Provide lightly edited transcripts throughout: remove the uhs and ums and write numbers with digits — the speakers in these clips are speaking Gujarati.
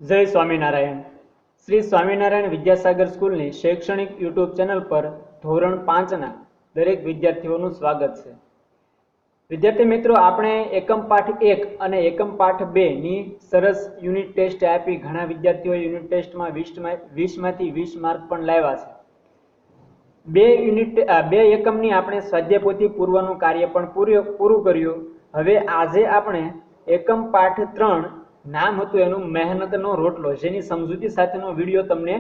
જય સ્વામિનારાયણ। શ્રી સ્વામિનારાયણ વિદ્યાસાગર સ્કૂલની શૈક્ષણિક યુટ્યુબ ચેનલ પર ધોરણ 5ના દરેક વિદ્યાર્થીઓનું સ્વાગત છે। વિદ્યાર્થી મિત્રો, આપણે એકમ પાઠ 1 અને એકમ પાઠ 2 ની સરસ યુનિટ ટેસ્ટ આપી। ઘણા વિદ્યાર્થીઓએ યુનિટ ટેસ્ટમાં 20માંથી 20 માર્ક પણ લાવ્યા છે। બે એકમની આપણે સ્વાધ્યાય પોથી પૂરવાનું કાર્ય પણ પૂરું કર્યું। હવે આજે આપણે એકમ પાઠ 3 નામ હતું એનું મહેનતનો રોટલો, જેની સમજૂતી સાથેનો વિડીયો તમને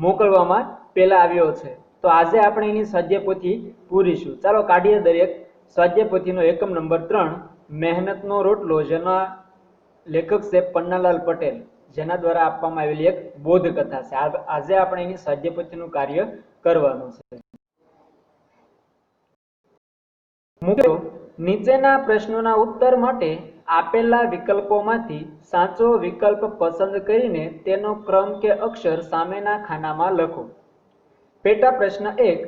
મોકલવામાં પહેલા આવ્યો છે। તો આજે આપણે એની સ્વાધ્યાય પોથી પૂરીશું। ચાલો કાઢીએ દરેક સ્વાધ્યાય પોથીનો એકમ નંબર 3 મહેનતનો રોટલો, જેના લેખક છે પન્નાલાલ પટેલ, જેના દ્વારા આપવામાં આવેલી એક બોધ કથા છે। આજે આપણે એની સ્વાધ્યાય પોથીનું કાર્ય કરવાનું છે। મિત્રો, નીચેના પ્રશ્નોના ઉત્તર માટે આપેલા વિકલ્પોમાંથી સાચો વિકલ્પ પસંદ કરીને તેનો ક્રમ કે અક્ષર સામેના ખાનામાં લખો। પેટા પ્રશ્ન 1,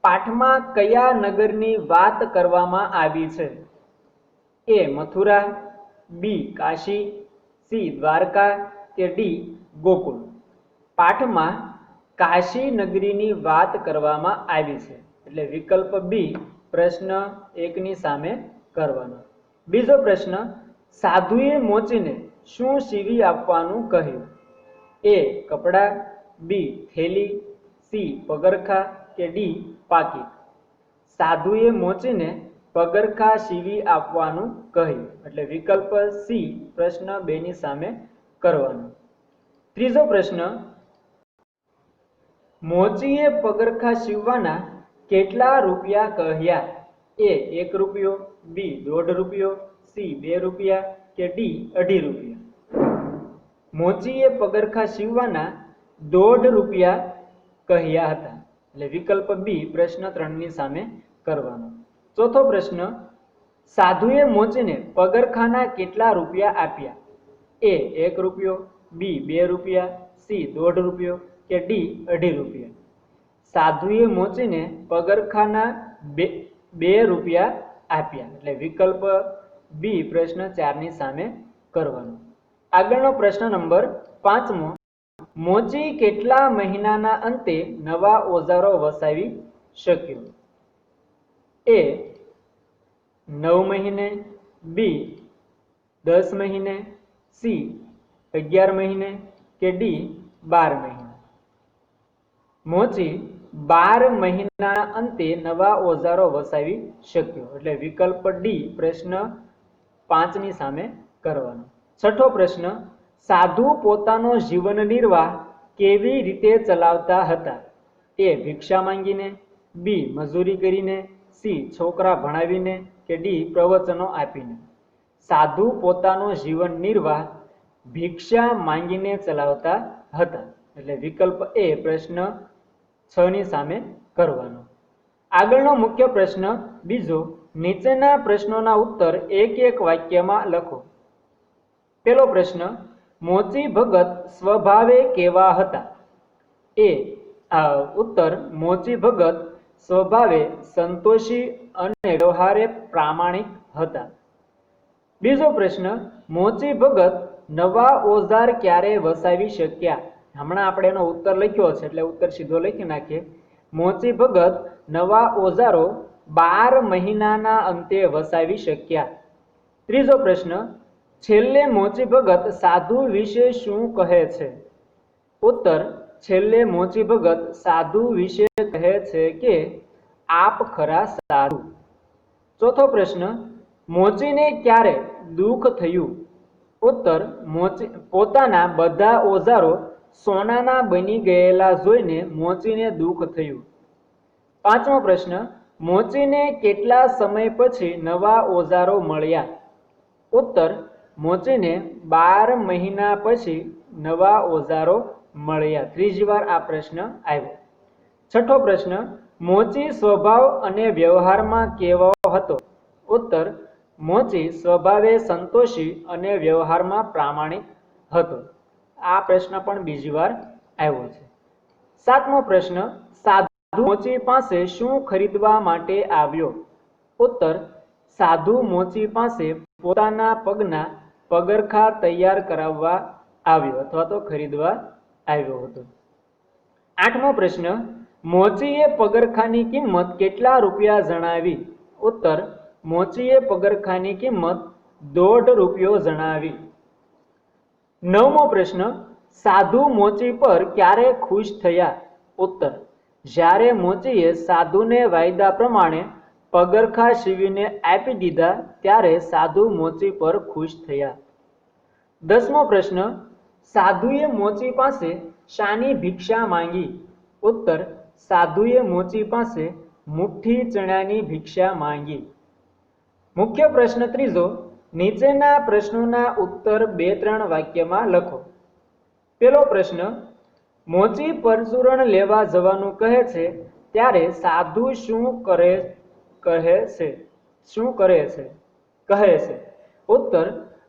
પાઠમાં કયા નગરની વાત કરવામાં આવી છે? એ મથુરા, બી કાશી, સી દ્વારકા કે ડી ગોકુળ? પાઠમાં કાશી નગરીની વાત કરવામાં આવી છે, એટલે વિકલ્પ બી પ્રશ્ન 1 ની સામે કરવાનો। બીજો પ્રશ્ન, સાધુએ મોચીને શું સીવી આપવાનું કહ્યું? એ કપડા, બી થેલી, સી પગરખા કે ડી પાકીટ? સાધુએ મોચીને પગરખા સીવી આપવાનું કહ્યું, એટલે વિકલ્પ સી પ્રશ્ન 2 ની સામે કરવાનો। ત્રીજો પ્રશ્ન, મોચીએ પગરખા સીવવાના કેટલા રૂપિયા કહ્યા? એ 1 રૂપિયો, બી 1.5 રૂપિયો, સી 2 રૂપિયા કે ડી 2.5 રૂપિયા? મોચીએ પગરખા સીવવાના 1.5 રૂપિયા કહ્યા હતા, એટલે વિકલ્પ બી પ્રશ્ન 3 ની સામે કરવાનો। ચોથો પ્રશ્ન, સાધુએ મોચીને પગરખાના કેટલા રૂપિયા આપ્યા? એ 1 રૂપિયો, બી 2 રૂપિયા, સી 1.5 રૂપિયો કે ડી 2.5 રૂપિયા? સાધુએ મોચીને પગરખાના 2 રૂપિયા આપ્યા, એટલે વિકલ્પ બી પ્રશ્ન 4 ની સામે કરવાનો। આગળનો પ્રશ્ન નંબર 5મો, મોચી કેટલા મહિનાના અંતે નવા ઓજારો વસાવી શક્યો? એ 9 મહિને, બી 10 મહિને, સી 11 મહિને કે ડી 12 મહિને? મોચી 12 મહિનાના અંતે નવા ઓજારો વસાવી શક્યો, એટલે વિકલ્પ ડી પ્રશ્ન 5 ની સામે કરવાનો। છઠ્ઠો પ્રશ્ન, સાધુ પોતાનો જીવન નિર્વાહ કેવી રીતે ચલાવતા હતા? એ ભિક્ષા માંગીને, બી મજૂરી કરીને, સી છોકરા ભણાવીને કે ડી પ્રવચનો આપીને? સાધુ પોતાનો જીવન નિર્વાહ ભિક્ષા માંગીને ચલાવતા હતા, એટલે વિકલ્પ એ પ્રશ્ન 6 ની સામે કરવાનો। આગળનો મુખ્ય પ્રશ્ન બીજો, નીચેના પ્રશ્નોના ઉત્તર એક એક વાક્યમાં લખો। પહેલો પ્રશ્ન, મોચી ભગત સ્વભાવે કેવા હતા? એ ઉત્તર, મોચી ભગત સ્વભાવે સંતોષી અને વ્યવહારે પ્રામાણિક હતા। બીજો પ્રશ્ન, મોચી ભગત નવા ઓજાર ક્યારે વસાવી શક્યા? હમણાં આપણે એનો ઉત્તર લખ્યો છે, એટલે ઉત્તર સીધો લખી નાખીએ। મોચી ભગત નવા ઓજારો 12 મહિનાના અંતે વસાવી શક્યા। ત્રીજો પ્રશ્ન, છેલ્લે મોચી ભગત સાધુ વિશે શું કહે છે? ઉત્તર, છેલ્લે મોચી ભગત સાધુ વિશે કહે છે કે આપ ખરા સાધુ। ચોથો પ્રશ્ન, મોચીને ક્યારે દુઃખ થયું? ઉત્તર, પોતાના બધા ઓજારો સોનાના બની ગયેલા જોઈને મોચીને દુઃખ થયું। પાંચમો પ્રશ્ન, મોચીને કેટલા સમય પછી નવા ઓજારો મળ્યા? ઉત્તર, મોચીને 12 મહિના પછી નવા ઓજારો મળ્યા। ત્રીજી વાર આ પ્રશ્ન આવ્યો। છઠ્ઠો પ્રશ્ન, મોચી સ્વભાવ અને વ્યવહારમાં કેવો હતો? ઉત્તર, મોચી સ્વભાવે સંતોષી અને વ્યવહારમાં પ્રામાણિક હતો। આ પ્રશ્ન પણ બીજી વાર આવ્યો છે। સાતમો પ્રશ્ન, સાધુ મોચી પાસે શું ખરીદવા માટે આવ્યો? ઉત્તર, સાધુ મોચી પાસે પોતાના પગના પગરખા તૈયાર કરાવવા આવ્યો અથવા તો ખરીદવા આવ્યો હતો. 8મો પ્રશ્ન, મોચીએ પગરખાની કિંમત કેટલા રૂપિયા જણાવી? ઉત્તર, મોચીએ પગરખાની કિંમત 1.5 રૂપિયો જણાવી. 9મો પ્રશ્ન, સાધુ મોચી પર ક્યારે ખુશ થયા? ઉત્તર, જ્યારે મોચીએ સાધુને વાયદા પ્રમાણે પગરખા સીવીને આપી દીધા ત્યારે સાધુ મોચી પર ખુશ થયા. 10મો પ્રશ્ન, સાધુએ મોચી પાસે શાની ભિક્ષા માંગી? ઉત્તર, સાધુએ મોચી પાસે મુઠ્ઠી ચણાની ભિક્ષા માંગી. મુખ્ય પ્રશ્ન ત્રીજો, નીચેના પ્રશ્નોના ઉત્તર 2-3 વાક્યમાં લખો. પહેલો પ્રશ્ન, મોચી પરચુરણ લેવા જવાનું કહે છે ત્યારે સાધુ શું કહે છે? ઉત્તર,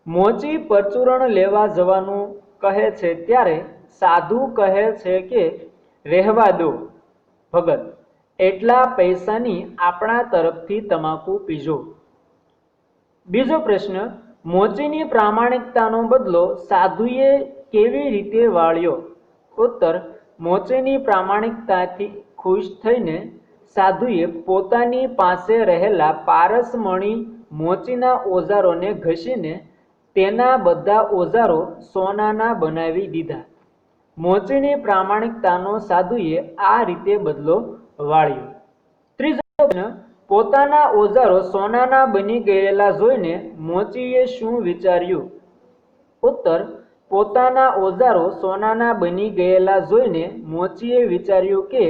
મોચી પરચુરણ લેવા જવાનું કહે છે ત્યારે સાધુ કહે છે કે રહેવા દો ભગત, એટલા પૈસાની આપણા તરફથી તમાકુ પીજો. બીજો પ્રશ્ન, મોચીની પ્રામાણિકતાનો બદલો સાધુએ કેવી રીતે વાળ્યો? ઉત્તર, મોચીની પ્રામાણિકતાથી ખુશ થઈને સાધુએ પોતાની પાસે રહેલા પારસમણી મોચીના ઓજારોને ઘસીને તેના બધા ઓજારો સોનાના બનાવી દીધા. મોચીની પ્રામાણિકતાનો સાધુએ આ રીતે બદલો વાળ્યો. ત્રીજો પ્રશ્ન, પોતાના ઓજારો સોનાના બની ગયેલા જોઈને મોચીએ શું વિચાર્યું? ઉત્તર, પોતાના ઓજારો સોનાના બની ગયેલા જોઈને મોચીએ વિચાર્યું કે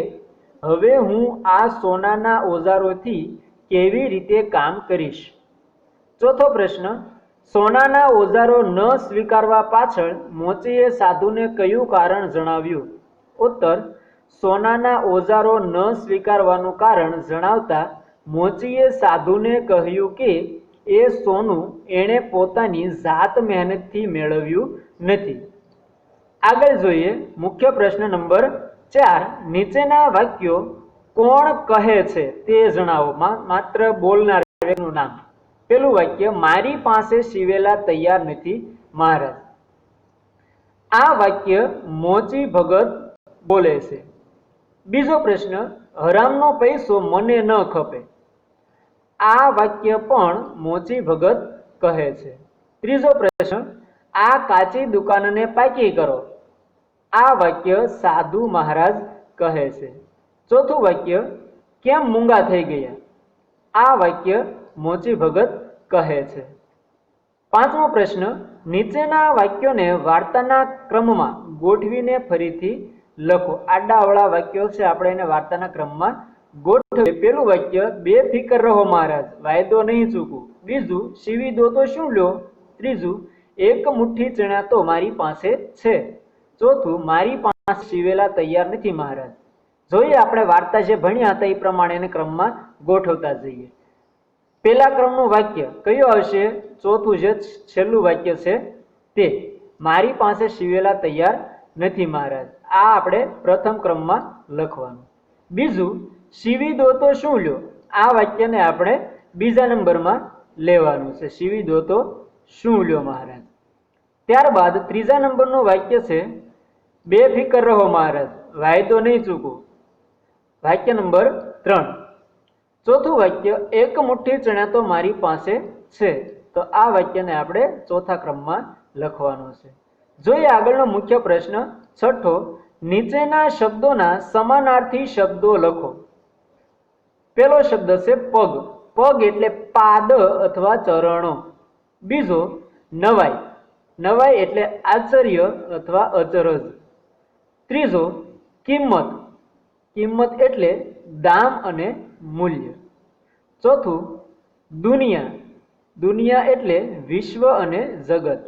હવે હું આ સોનાના ઓજારોથી કેવી રીતે કામ કરીશ. ચોથો પ્રશ્ન, સોનાના ઓજારો ન સ્વીકારવા પાછળ મોચીએ સાધુને કયું કારણ જણાવ્યું? ઉત્તર, સોનાના ઓજારો ન સ્વીકારવાનું કારણ જણાવતા મોચીએ સાધુને કહ્યું કે એ સોનું એણે પોતાની જાત મહેનતથી મેળવ્યું નથી. આગળ જોઈએ મુખ્ય પ્રશ્ન નંબર 4, નીચેના વાક્યો કોણ કહે છે તે જણાવો. માત્ર બોલનાર વ્યક્તિનું નામ. પેલું વાક્ય, મારી પાસે સીવેલા તૈયાર નથી મહારાજ. આ વાક્ય મોચી ભગત બોલે છે. બીજો પ્રશ્ન, હરામનો પૈસો મને ન ખપે. આ વાક્ય પણ મોચી ભગત કહે છે. ત્રીજો પ્રશ્ન, આ કાચી દુકાનને પાકી કરો. આ વાક્ય સાધુ મહારાજ કહે છે. ચોથું વાક્ય, કેમ મૂંગા થઈ ગયા? આ વાક્ય મોચી ભગત કહે છે. પાંચમો પ્રશ્ન, નીચેના વાક્યોને વાર્તાના ક્રમમાં ગોઠવીને ફરીથી લખો. આડાઅવળા વાક્યો છે, આપણે એને વાર્તાના ક્રમમાં ગોઠવીએ. પેલું વાક્ય, બેફિકર રહો મહારાજ, વાયદો નહીં ચૂકું. બીજું, સીવી દો તો શું લ્યો? ત્રીજું, એક મુઠ્ઠી ચણા તો મારી પાસે છે. ચોથું, મારી પાસે સીવેલા તૈયાર નથી મહારાજ. જોઈએ આપણે વાર્તા જે ભણ્યા હતા એ પ્રમાણે એને ક્રમમાં ગોઠવતા જઈએ. પેલા ક્રમનું વાક્ય કયું આવશે? ચોથું જે છેલ્લું વાક્ય છે તે, મારી પાસે સીવેલા તૈયાર નથી મહારાજ. આ આપણે પ્રથમ ક્રમમાં લખવાનું. બીજું, સીવી દો તો શું લ્યો? આ વાક્યને આપણે બીજા નંબરમાં લેવાનું છે. સીવી દો તો શું લ્યો મહારાજ. ત્યારબાદ ત્રીજા નંબરનું વાક્ય છે, બેફિકર રહો મહારાજ, વાયદો નહીં ચૂકું. વાક્ય નંબર 3. ચોથું વાક્ય, એક મુઠ્ઠી ચણા તો મારી પાસે છે. તો આ વાક્યને આપણે ચોથા ક્રમમાં લખવાનું છે. જોઈએ આગળનો મુખ્ય પ્રશ્ન છઠ્ઠો, નીચેના શબ્દોના સમાનાર્થી શબ્દો લખો. પેલો શબ્દ છે પગ. પગ એટલે પાદ અથવા ચરણો. બીજો, નવાઈ. નવાઈ એટલે આશ્ચર્ય અથવા અચરજ. ત્રીજો, કિંમત. કિંમત એટલે દામ અને મૂલ્ય. ચોથું, દુનિયા. દુનિયા એટલે વિશ્વ અને જગત.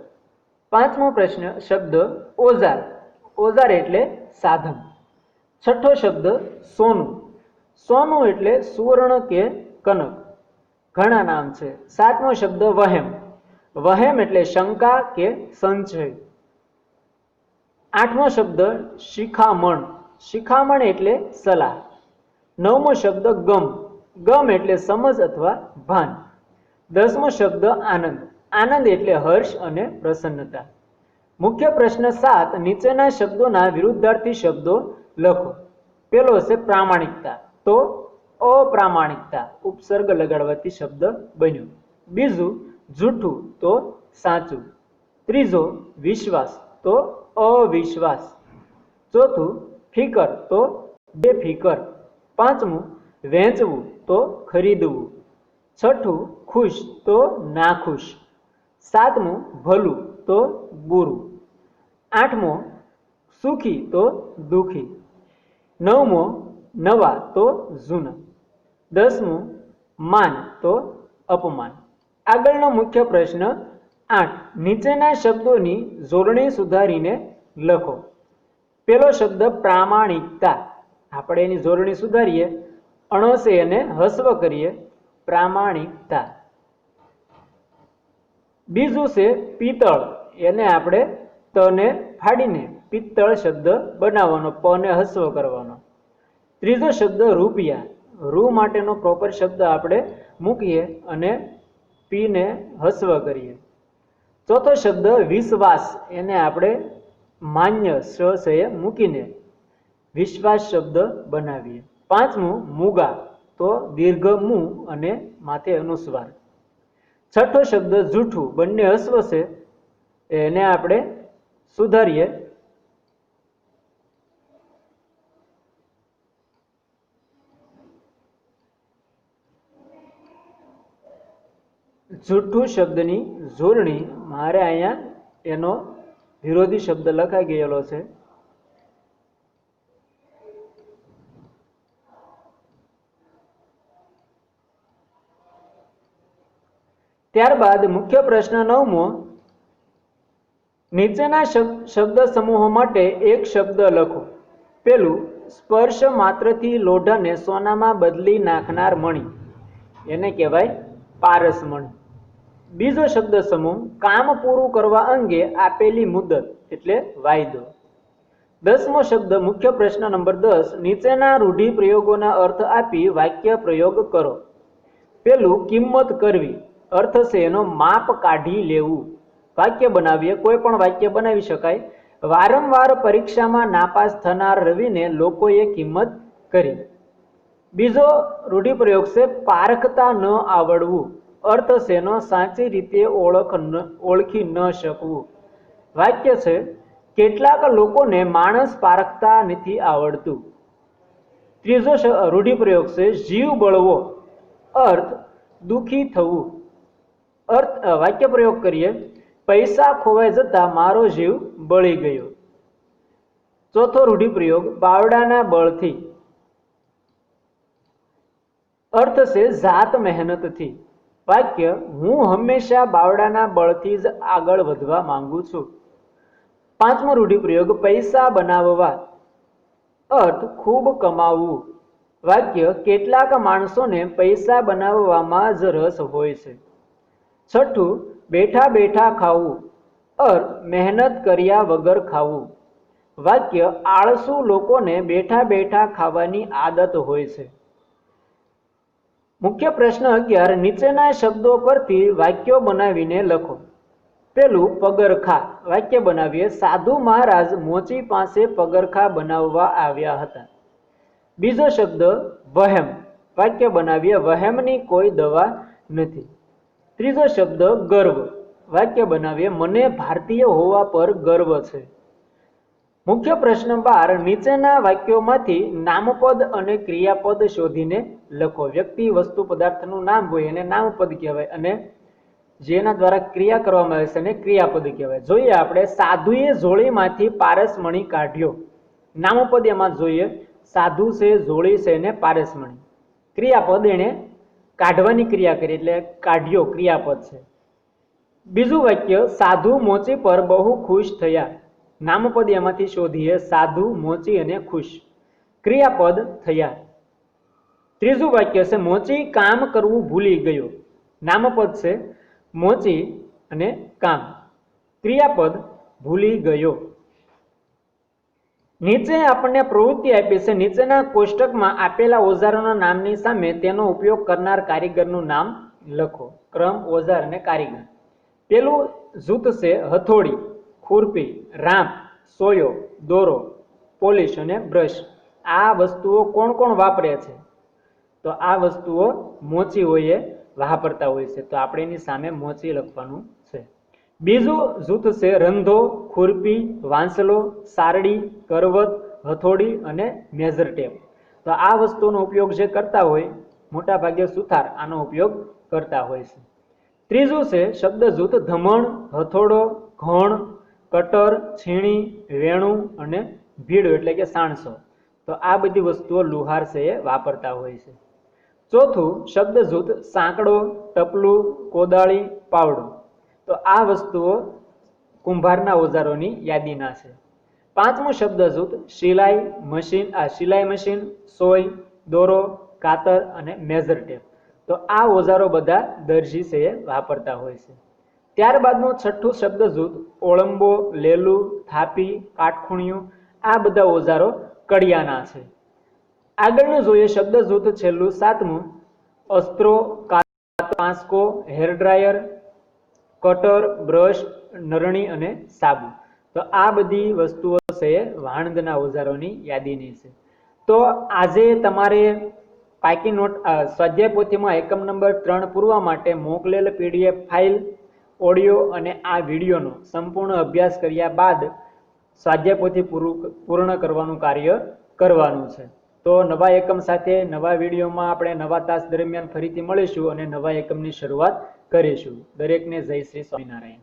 પાંચમો પ્રશ્ન શબ્દ ઓજાર. ઓજાર એટલે સાધન. છઠ્ઠો શબ્દ સોનું. સોનું એટલે સુવર્ણ કે કનક. ઘણા નામ છે. સાતમો શબ્દ વહેમ. વહેમ એટલે શંકા કે સંશય. આઠમો શબ્દ શિખામણ. શિખામણ એટલે સલાહ. નવમો શબ્દ ગમ. ગમ એટલે સમજ અથવા ભાન. દસમો શબ્દ આનંદ. આનંદ એટલે હર્ષ અને પ્રસન્નતા. મુખ્ય પ્રશ્ન 7, નીચેના શબ્દોના વિરુદ્ધાર્થી શબ્દો લખો. પેલો છે પ્રામાણિકતા, તો અપ્રામાણિકતા ઉપસર્ગ લગાડવાથી શબ્દ બન્યો. બીજું જૂઠું, તો સાચું. ત્રીજો વિશ્વાસ, તો અવિશ્વાસ. ચોથું ફિકર, તો બેફિકર. પાંચમું વેચવું, તો ખરીદવું. છઠ્ઠું ખુશ, તો નાખુશ. સાતમું ભલું, તો બુરું. આઠમો સુખી, તો દુખી. નવમો નવા, તો જૂના. 10મું માન, તો અપમાન. આગળનો મુખ્ય પ્રશ્ન 8, નીચેના શબ્દોની જોડણી સુધારીને લખો. પેલો શબ્દ પ્રામાણિકતા, આપણે એની જોડણી સુધારીએ, અણસે એને હસ્વ કરીએ, પ્રામાણિકતા. બીજું છે પિત્તળ, એને આપણે તને ફાડીને પિત્તળ શબ્દ બનાવવાનો, પને હસ્વ કરવાનો. ત્રીજો શબ્દ રૂપિયા, રૂ માટેનો પ્રોપર શબ્દ આપણે મૂકીએ અને પીને હસ્વ કરીએ. ચોથો શબ્દ વિશ્વાસ, એને આપણે માન્ય સ મૂકીને વિશ્વાસ શબ્દ બનાવીએ. પાંચમું મુગા, તો દીર્ઘ મુ અને માથે અનુસ્વાર. છઠ્ઠો શબ્દ જૂઠું, બંને હસ્વ છે, એને આપણે સુધારીએ. જૂઠું શબ્દની જોડણી મારે અહીંયા એનો વિરોધી શબ્દ લખાઈ ગયેલો છે. ત્યારબાદ મુખ્ય પ્રશ્ન 9મો, નીચેના શબ્દ સમૂહો માટે એક શબ્દ લખો. પેલું સ્પર્શ માત્રથી લોઢાને સોનામાં બદલી નાખનાર મણી, એને કહેવાય પારસમણી. બીજો શબ્દ સમૂહ કામ પૂરું કરવા અંગે આપેલી મુદત, એટલે વાયદો. 10મો શબ્દ મુખ્ય પ્રશ્ન નંબર 10, નીચેના રૂઢિપ્રયોગોના અર્થ આપી વાક્ય પ્રયોગ કરો. પેલું કિંમત કરવી, અર્થ છે એનો માપ કાઢી લેવું. વાક્ય બનાવીએ, કોઈ પણ વાક્ય બનાવી શકાય. વારંવાર પરીક્ષામાં નાપાસ થનાર રવિને લોકોએ કિંમત કરી. બીજો રૂઢિપ્રયોગ છે પારખતા ન આવડવું, અર્થ છે એનો સાચી રીતે ઓળખી ન શકવું. વાક્ય છે કેટલાક લોકોને માણસ પારખતા નથી આવડતું. ત્રીજો રૂઢિપ્રયોગ છે જીવ બળવો, અર્થ દુઃખી થવું. વાક્ય પ્રયોગ કરીએ, પૈસા ખોવાઈ જતા મારો જીવ બળી ગયો. ચોથો રૂઢિપ્રયોગ બાવડાના બળથી, અર્થ છે જાત મહેનતથી. વાક્ય હું હંમેશા બાવડાના બળથી જ આગળ વધવા માંગુ છું. પાંચમો રૂઢિપ્રયોગ પૈસા બનાવવા, અર્થ ખૂબ કમાવવું. વાક્ય કેટલાક માણસોને પૈસા બનાવવામાં જ રસ હોય છે. છઠ્ઠું બેઠા બેઠા ખાવું, અર્થ મહેનત કર્યા વગર ખાવું. વાક્ય આળસુ લોકોને બેઠા બેઠા ખાવાની આદત હોય છે. મુખ્ય પ્રશ્ન 11, નીચેના શબ્દો પરથી વાક્યો બનાવીને લખો. પેલું પગરખા, વાક્ય બનાવીએ, સાધુ મહારાજ મોચી પાસે પગરખા બનાવવા આવ્યા હતા. બીજો શબ્દ વહેમ, વાક્ય બનાવીએ, વહેમની કોઈ દવા નથી. ત્રીજો શબ્દ ગર્વ, વાક્ય બનાવીએ, મને ભારતીય હોવા પર ગર્વ છે. મુખ્ય પ્રશ્ન 12, નીચેના વાક્યોમાંથી નામપદ અને ક્રિયાપદ શોધીને લખો. વ્યક્તિ વસ્તુ પદાર્થનું નામ હોય એને નામપદ કહેવાય અને જેના દ્વારા ક્રિયા કરવામાં આવે છે એને ક્રિયાપદ કહેવાય. જોઈએ આપણે, સાધુએ જોળીમાંથી પારસમણી કાઢ્યો. નામપદ એમાં જોઈએ, સાધુ છે, જોળી છે અને પારસમણી. ક્રિયાપદ એને કાઢવાની ક્રિયા કરી એટલે કાઢ્યો ક્રિયાપદ છે. બીજું વાક્ય, સાધુ મોચી પર બહુ ખુશ થયા. નામપદ એમાંથી શોધીએ, સાધુ મોચી અને ખુશ. ક્રિયાપદ થયા. ત્રીજું વાક્ય છે મોચી કામ કરવું ભૂલી ગયો. નામપદ છે મોચી અને કામ. ક્રિયાપદ ભૂલી ગયો. નીચે આપણને પ્રવૃત્તિ આપી છે. નીચેના કોષ્ટકમાં આપેલા ઓજારોના નામની સામે તેનો ઉપયોગ કરનાર કારીગરનું નામ લખો. ક્રમ, ઓજાર અને કારીગર. પેલું જૂથ છે હથોડી, ખુરપી, રાંપ, સોયો, દોરો, પોલીશ અને બ્રશ. આ વસ્તુઓ કોણ કોણ વાપરે છે? તો આ વસ્તુઓ મોચીઓએ વાપરતા હોય છે. તો આપણે એની સામે મોચી લખવાનું છે. બીજું જૂથ છે રંધો, ખુરપી, વાંસલો, સારડી, કરવત, હથોડી અને મેજર ટેપ. તો આ વસ્તુનો ઉપયોગ જે કરતા હોય મોટા ભાગે સુથાર આનો ઉપયોગ કરતા હોય છે. ત્રીજું છે શબ્દ જૂથ ધમણ, હથોડો, ઘણ, કટર, છીણી, વેણું અને ભીડો એટલે કે સાણસો. તો આ બધી વસ્તુઓ લુહાર છે એ વાપરતા હોય છે. ચોથું શબ્દ જૂથ સાંકડો, ટપલું, કોદાળી, પાવડો. તો આ વસ્તુઓ કુંભારના ઓજારોની યાદીના છે. પાંચમું શબ્દ જૂથ સિલાઈ મશીન, સોય, દોરો, કાતર અને મેજર ટેપ. તો આ ઓજારો બધા દરજી છે એ વાપરતા હોય છે. ત્યારબાદનું છઠ્ઠું શબ્દ જૂથ ઓળંબો, લેલું, થાપી, કાટખૂણિયું. આ બધા ઓજારો કડિયાના છે. આગળનું જોઈએ શબ્દ જૂથ છેલ્લું સાતમું અસ્ત્રો, પાંસકો, હેર ડ્રાયર, કટર, બ્રશ, નરણી અને સાબુ. તો આ બધી વસ્તુઓ છે એ વાણંદના ઓજારોની યાદીની છે. તો આજે તમારે પાકી નોટ સ્વાધ્યાય પોથીમાં એકમ નંબર 3 પૂરવા માટે મોકલેલ PDF ફાઇલ, ઓડિયો અને આ વિડીયોનો સંપૂર્ણ અભ્યાસ કર્યા બાદ સ્વાધ્યાય પોથી પૂર્ણ કરવાનું કાર્ય કરવાનું છે. તો નવા એકમ સાથે નવા વિડીયોમાં આપણે નવા તાસ દરમિયાન ફરીથી મળીશું અને નવા એકમની શરૂઆત કરીશું. દરેકને જય શ્રી સ્વામિનારાયણ.